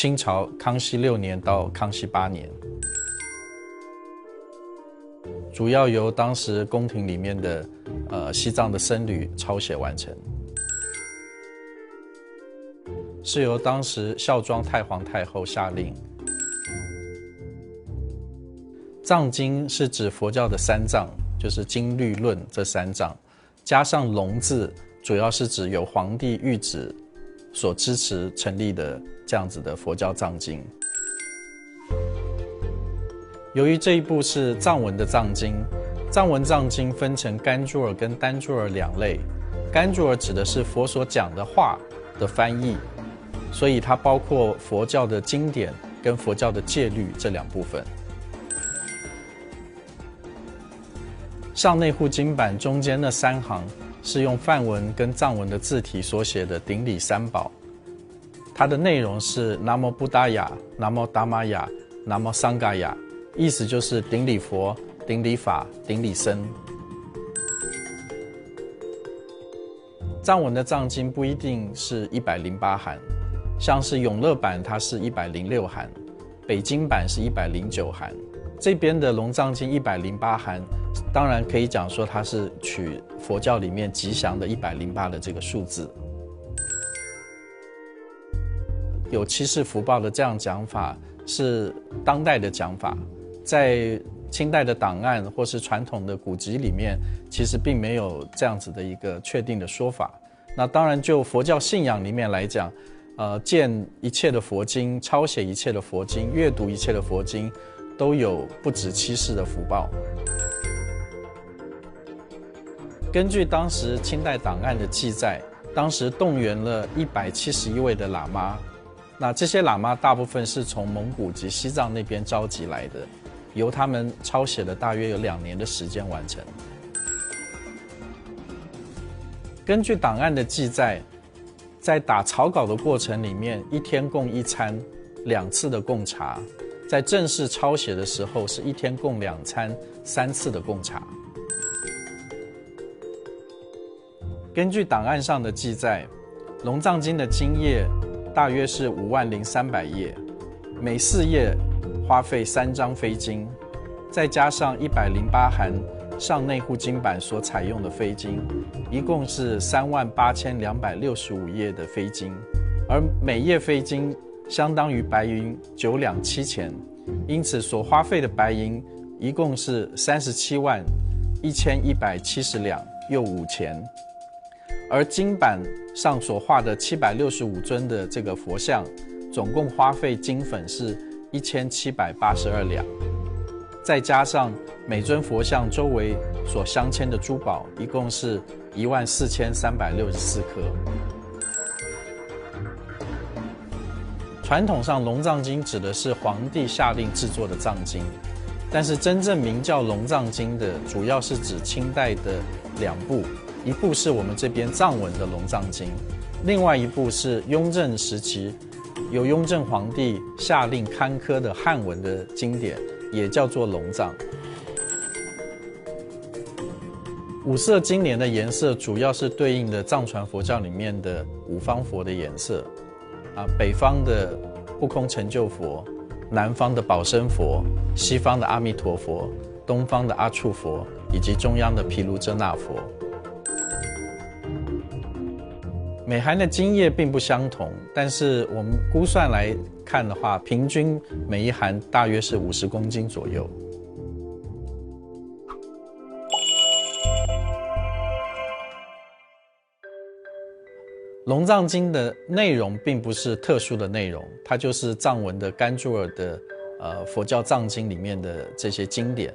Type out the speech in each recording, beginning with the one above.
清朝康熙6年到康熙8年，主要由当时宫廷里面的西藏的僧侣抄写完成，是由当时孝庄太皇太后下令。藏经是指佛教的三藏，就是经律论这三藏，加上龙字，主要是指由皇帝谕旨所支持成立的这样子的佛教藏经。由于这一部是藏文的藏经，藏文藏经分成甘珠尔跟丹珠尔两类。甘珠尔指的是佛所讲的话的翻译，所以它包括佛教的经典跟佛教的戒律这两部分。上内护经版中间那3行是用梵文跟藏文的字体所写的顶礼三宝，它的内容是南无布达雅、南无达玛雅、南无桑嘎雅，意思就是顶礼佛、顶礼法、顶礼僧。藏文的藏经不一定是108函，像是永乐版它是106函，北京版是109函。这边的龙藏经108函，当然可以讲说它是取佛教里面吉祥的108的这个数字。有七世福报的这样讲法是当代的讲法，在清代的档案或是传统的古籍里面，其实并没有这样子的一个确定的说法。那当然就佛教信仰里面来讲，见一切的佛经，抄写一切的佛经，阅读一切的佛经，都有不止7世的福报。根据当时清代档案的记载，当时动员了171位的喇嘛，那这些喇嘛大部分是从蒙古及西藏那边召集来的，由他们抄写了大约有2年的时间完成。根据档案的记载，在打草稿的过程里面，1天供1餐，2次的供茶；在正式抄写的时候，是1天供2餐，3次的供茶。根据档案上的记载，龙藏经的经页大约是50300页，每4页花费3张飞经，再加上108函上内护经版所采用的飞经，一共是38265页的飞经，而每页飞经相当于白银9两7钱，因此所花费的白银一共是371170两又5钱。而经版上所画的765尊的这个佛像，总共花费经粉是1782两，再加上每尊佛像周围所镶嵌的珠宝，一共是14364颗。传统上龙藏经指的是皇帝下令制作的藏经，但是真正名叫龙藏经的，主要是指清代的2部，一部是我们这边藏文的龙藏经，另外一部是雍正时期由雍正皇帝下令刊刻的汉文的经典，也叫做龙藏。五色经年的颜色主要是对应的藏传佛教里面的5方佛的颜色，北方的不空成就佛，南方的保生佛，西方的阿弥陀佛，东方的阿处佛，以及中央的毗卢遮那佛。每函的经页并不相同，但是我们估算来看的话，平均每一函大约是50公斤左右。龙藏经的内容并不是特殊的内容，它就是藏文的甘珠尔的佛教藏经里面的这些经典。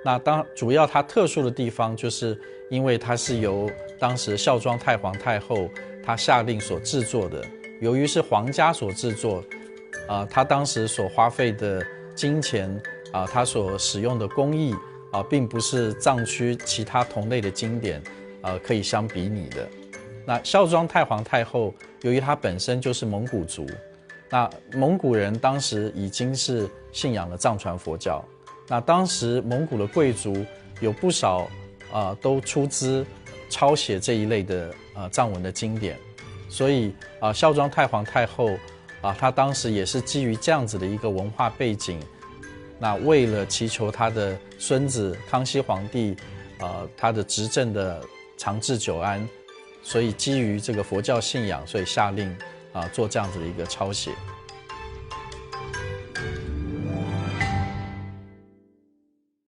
那主要它特殊的地方，就是因为它是由当时孝庄太皇太后他下令所制作的，由于是皇家所制作，他当时所花费的金钱他所使用的工艺并不是藏区其他同类的经典可以相比拟的。那孝庄太皇太后，由于她本身就是蒙古族，那蒙古人当时已经是信仰了藏传佛教，那当时蒙古的贵族有不少都出资抄写这一类的藏文的经典，所以孝庄太皇太后他当时也是基于这样子的一个文化背景，那为了祈求他的孙子康熙皇帝，他的执政的长治久安，所以基于这个佛教信仰，所以下令做这样子的一个抄写。